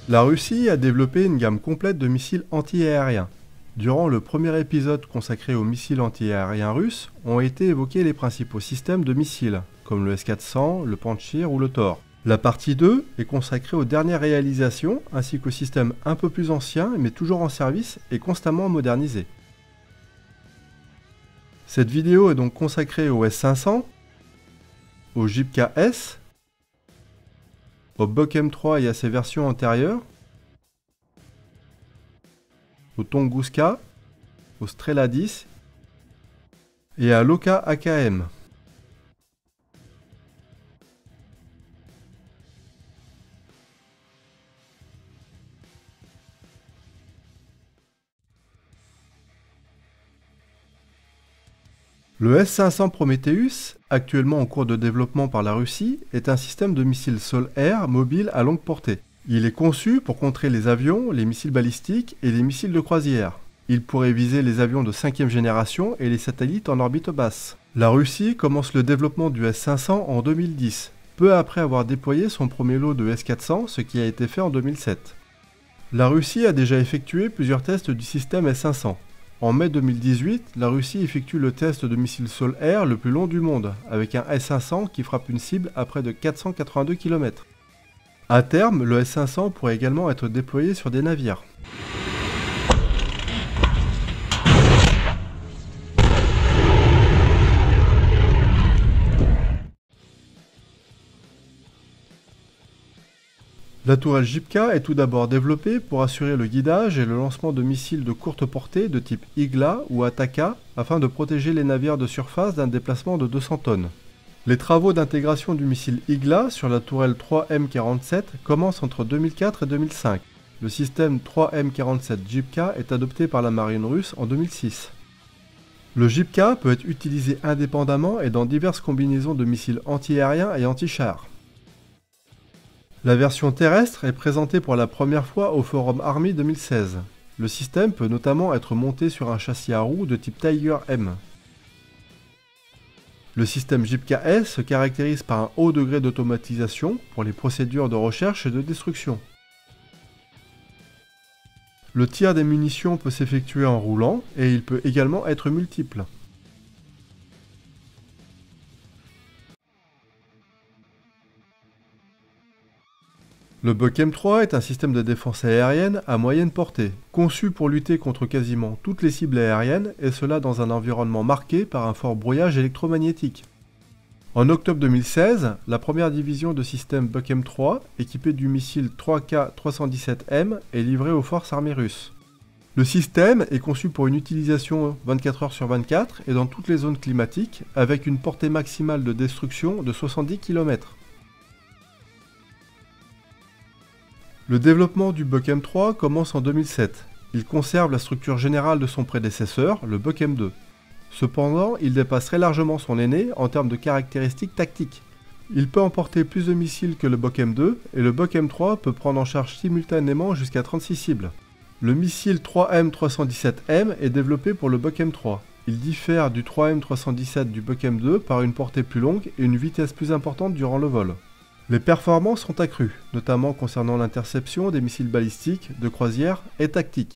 La Russie a développé une gamme complète de missiles anti-aériens. Durant le premier épisode consacré aux missiles anti-aériens russes, ont été évoqués les principaux systèmes de missiles, comme le S-400, le Panchir ou le Tor. La partie 2 est consacrée aux dernières réalisations, ainsi qu'aux systèmes un peu plus anciens, mais toujours en service et constamment modernisés. Cette vidéo est donc consacrée au S-500, au JIPK-S, au Buk M3 et à ses versions antérieures, au Tunguska, au Strela 10 et à l'Oka AKM. Le S-500 Prometheus, actuellement en cours de développement par la Russie, est un système de missiles sol-air mobile à longue portée. Il est conçu pour contrer les avions, les missiles balistiques et les missiles de croisière. Il pourrait viser les avions de 5e génération et les satellites en orbite basse. La Russie commence le développement du S-500 en 2010, peu après avoir déployé son premier lot de S-400, ce qui a été fait en 2007. La Russie a déjà effectué plusieurs tests du système S-500. En mai 2018, la Russie effectue le test de missile sol-air le plus long du monde, avec un S-500 qui frappe une cible à près de 482 km. À terme, le S-500 pourrait également être déployé sur des navires. La tourelle JIPK est tout d'abord développée pour assurer le guidage et le lancement de missiles de courte portée de type Igla ou Ataka afin de protéger les navires de surface d'un déplacement de 200 tonnes. Les travaux d'intégration du missile Igla sur la tourelle 3M47 commencent entre 2004 et 2005. Le système 3M47 JIPK est adopté par la marine russe en 2006. Le JIPK peut être utilisé indépendamment et dans diverses combinaisons de missiles anti-aériens et anti-chars. La version terrestre est présentée pour la première fois au Forum Army 2016. Le système peut notamment être monté sur un châssis à roues de type Tiger M. Le système JIPK-S se caractérise par un haut degré d'automatisation pour les procédures de recherche et de destruction. Le tir des munitions peut s'effectuer en roulant et il peut également être multiple. Le Buk M3 est un système de défense aérienne à moyenne portée, conçu pour lutter contre quasiment toutes les cibles aériennes, et cela dans un environnement marqué par un fort brouillage électromagnétique. En octobre 2016, la première division de système Buk M3, équipée du missile 3K-317M, est livrée aux forces armées russes. Le système est conçu pour une utilisation 24 h sur 24 et dans toutes les zones climatiques, avec une portée maximale de destruction de 70 km. Le développement du Buk M3 commence en 2007. Il conserve la structure générale de son prédécesseur, le Buk M2. Cependant, il dépasse très largement son aîné en termes de caractéristiques tactiques. Il peut emporter plus de missiles que le Buk M2 et le Buk M3 peut prendre en charge simultanément jusqu'à 36 cibles. Le missile 3M317M est développé pour le Buk M3. Il diffère du 3M317 du Buk M2 par une portée plus longue et une vitesse plus importante durant le vol. Les performances sont accrues, notamment concernant l'interception des missiles balistiques, de croisière et tactiques.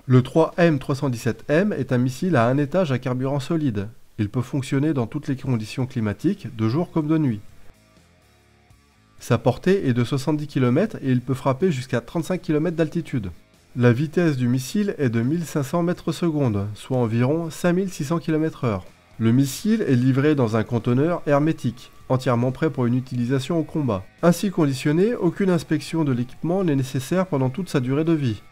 Le 3M317M est un missile à un étage à carburant solide. Il peut fonctionner dans toutes les conditions climatiques, de jour comme de nuit. Sa portée est de 70 km et il peut frapper jusqu'à 35 km d'altitude. La vitesse du missile est de 1500 m/s, soit environ 5600 km/h. Le missile est livré dans un conteneur hermétique, entièrement prêt pour une utilisation au combat. Ainsi conditionné, aucune inspection de l'équipement n'est nécessaire pendant toute sa durée de vie.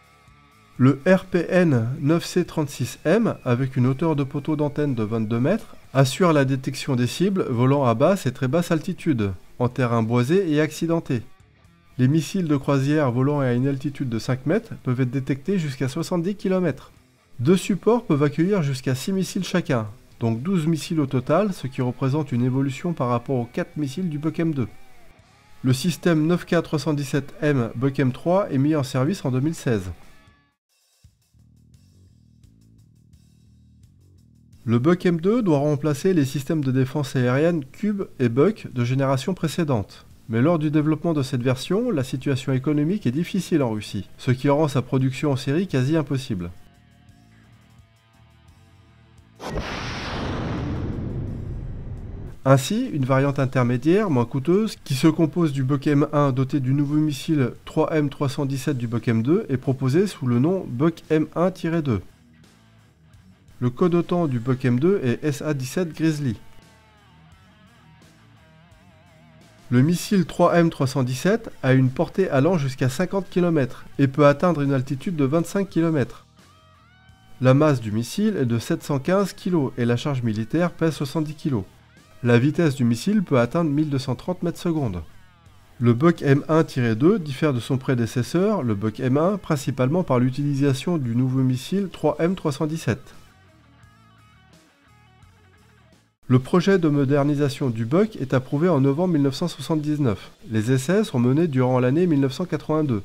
Le RPN 9C36M, avec une hauteur de poteau d'antenne de 22 mètres, assure la détection des cibles volant à basse et très basse altitude, en terrain boisé et accidenté. Les missiles de croisière volant à une altitude de 5 mètres peuvent être détectés jusqu'à 70 km. Deux supports peuvent accueillir jusqu'à 6 missiles chacun, donc 12 missiles au total, ce qui représente une évolution par rapport aux 4 missiles du Buk M2. Le système 9K317M Buk M3 est mis en service en 2016. Le Buk M2 doit remplacer les systèmes de défense aérienne Cube et Buk de génération précédente. Mais lors du développement de cette version, la situation économique est difficile en Russie, ce qui rend sa production en série quasi impossible. Ainsi, une variante intermédiaire, moins coûteuse, qui se compose du Buk M1 doté du nouveau missile 3M317 du Buk M2 est proposée sous le nom Buk M1-2. Le code OTAN du Buk M2 est SA-17 Grizzly. Le missile 3M317 a une portée allant jusqu'à 50 km et peut atteindre une altitude de 25 km. La masse du missile est de 715 kg et la charge militaire pèse 70 kg. La vitesse du missile peut atteindre 1230 m/s. Le Buk M1-2 diffère de son prédécesseur, le Buk M1, principalement par l'utilisation du nouveau missile 3M317. Le projet de modernisation du Buk est approuvé en novembre 1979. Les essais sont menés durant l'année 1982.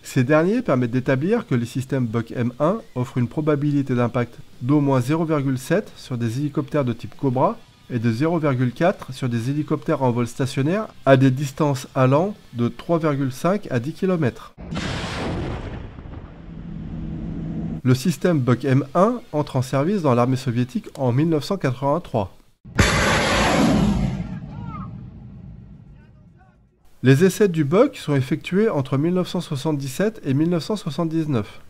Ces derniers permettent d'établir que les systèmes Buk M1 offrent une probabilité d'impact d'au moins 0,7 sur des hélicoptères de type Cobra et de 0,4 sur des hélicoptères en vol stationnaire à des distances allant de 3,5 à 10 km. Le système Buk M1 entre en service dans l'armée soviétique en 1983. Les essais du Buk sont effectués entre 1977 et 1979.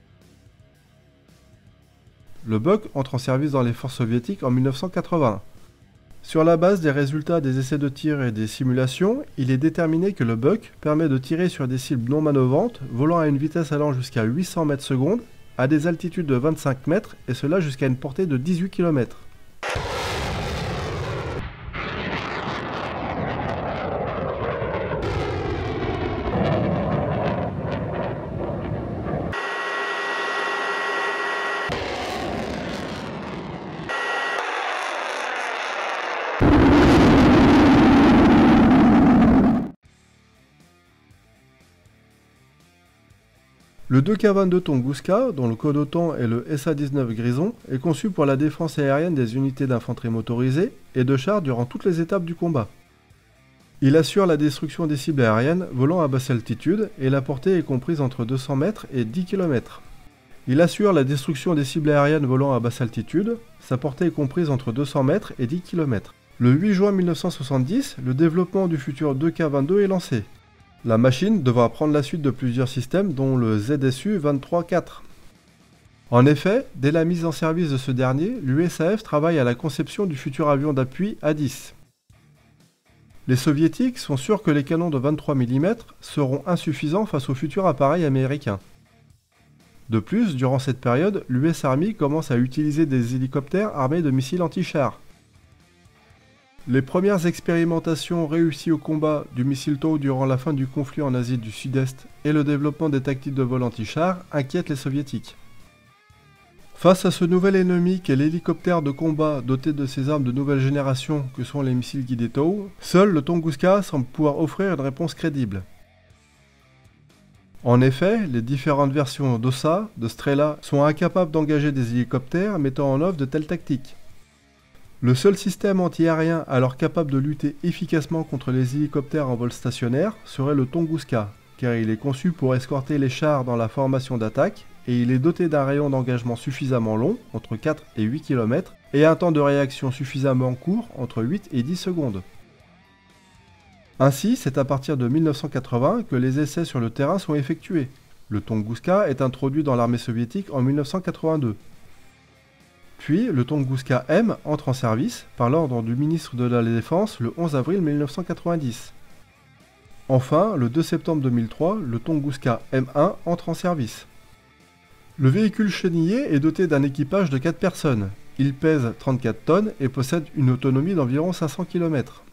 Le Buk entre en service dans les forces soviétiques en 1980. Sur la base des résultats des essais de tir et des simulations, il est déterminé que le Buk permet de tirer sur des cibles non manœuvrantes, volant à une vitesse allant jusqu'à 800 m/s, à des altitudes de 25 mètres, et cela jusqu'à une portée de 18 km. Le 2K-22 Tunguska, dont le code OTAN est le SA-19 Grison, est conçu pour la défense aérienne des unités d'infanterie motorisée et de chars durant toutes les étapes du combat. Il assure la destruction des cibles aériennes volant à basse altitude et la portée est comprise entre 200 mètres et 10 km. Il assure la destruction des cibles aériennes volant à basse altitude, sa portée est comprise entre 200 mètres et 10 km. Le 8 juin 1970, le développement du futur 2K-22 est lancé. La machine devra prendre la suite de plusieurs systèmes dont le ZSU-23-4. En effet, dès la mise en service de ce dernier, l'USAF travaille à la conception du futur avion d'appui A-10. Les soviétiques sont sûrs que les canons de 23 mm seront insuffisants face au futur appareil américain. De plus, durant cette période, l'US Army commence à utiliser des hélicoptères armés de missiles anti-chars. Les premières expérimentations réussies au combat du missile TOW durant la fin du conflit en Asie du Sud-Est et le développement des tactiques de vol anti-chars inquiètent les soviétiques. Face à ce nouvel ennemi qu'est l'hélicoptère de combat doté de ces armes de nouvelle génération que sont les missiles guidés TOW, seul le Tunguska semble pouvoir offrir une réponse crédible. En effet, les différentes versions d'OSA, de Strela, sont incapables d'engager des hélicoptères mettant en œuvre de telles tactiques. Le seul système anti-aérien alors capable de lutter efficacement contre les hélicoptères en vol stationnaire serait le Tunguska, car il est conçu pour escorter les chars dans la formation d'attaque et il est doté d'un rayon d'engagement suffisamment long, entre 4 et 8 km, et un temps de réaction suffisamment court, entre 8 et 10 secondes. Ainsi, c'est à partir de 1980 que les essais sur le terrain sont effectués. Le Tunguska est introduit dans l'armée soviétique en 1982. Puis, le Tunguska M entre en service par l'ordre du ministre de la Défense le 11 avril 1990. Enfin, le 2 septembre 2003, le Tunguska M1 entre en service. Le véhicule chenillé est doté d'un équipage de 4 personnes. Il pèse 34 tonnes et possède une autonomie d'environ 500 km.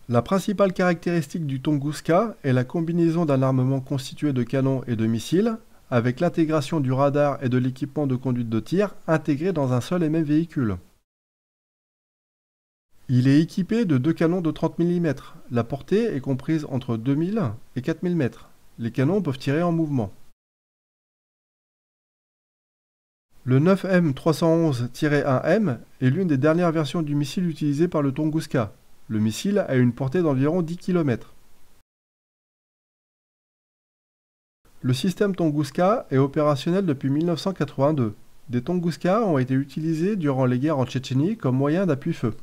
La principale caractéristique du Tunguska est la combinaison d'un armement constitué de canons et de missiles, avec l'intégration du radar et de l'équipement de conduite de tir intégrés dans un seul et même véhicule. Il est équipé de 2 canons de 30 mm. La portée est comprise entre 2000 et 4000 mètres. Les canons peuvent tirer en mouvement. Le 9M311-1M est l'une des dernières versions du missile utilisé par le Tunguska. Le missile a une portée d'environ 10 km. Le système Tunguska est opérationnel depuis 1982. Des Tunguska ont été utilisés durant les guerres en Tchétchénie comme moyen d'appui-feu.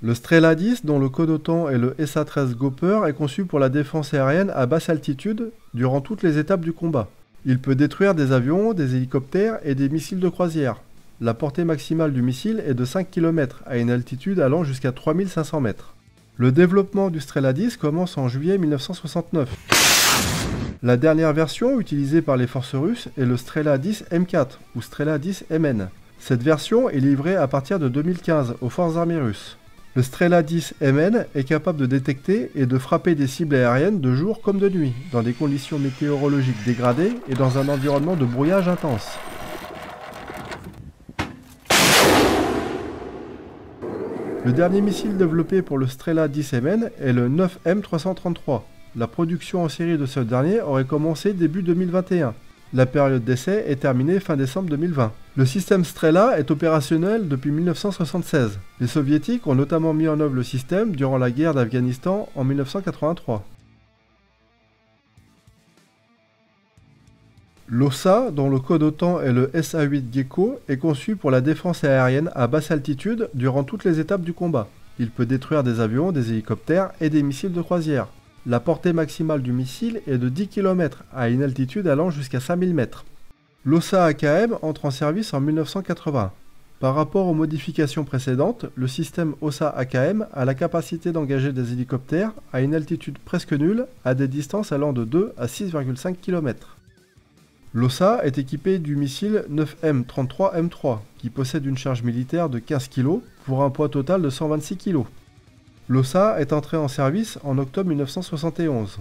Le Strela 10, dont le code OTAN est le SA-13 Gopher, est conçu pour la défense aérienne à basse altitude durant toutes les étapes du combat. Il peut détruire des avions, des hélicoptères et des missiles de croisière. La portée maximale du missile est de 5 km à une altitude allant jusqu'à 3500 mètres. Le développement du Strela 10 commence en juillet 1969. La dernière version utilisée par les forces russes est le Strela 10 M4 ou Strela 10 MN. Cette version est livrée à partir de 2015 aux forces armées russes. Le Strela 10 MN est capable de détecter et de frapper des cibles aériennes de jour comme de nuit, dans des conditions météorologiques dégradées et dans un environnement de brouillage intense. Le dernier missile développé pour le Strela 10 MN est le 9M333. La production en série de ce dernier aurait commencé début 2021. La période d'essai est terminée fin décembre 2020. Le système Strela est opérationnel depuis 1976. Les soviétiques ont notamment mis en œuvre le système durant la guerre d'Afghanistan en 1983. L'OSA, dont le code OTAN est le SA-8 Gecko, est conçu pour la défense aérienne à basse altitude durant toutes les étapes du combat. Il peut détruire des avions, des hélicoptères et des missiles de croisière. La portée maximale du missile est de 10 km à une altitude allant jusqu'à 5000 mètres. L'OSA AKM entre en service en 1980. Par rapport aux modifications précédentes, le système OSA AKM a la capacité d'engager des hélicoptères à une altitude presque nulle à des distances allant de 2 à 6,5 km. L'OSA est équipé du missile 9M33M3 qui possède une charge militaire de 15 kg pour un poids total de 126 kg. L'OSA est entré en service en octobre 1971.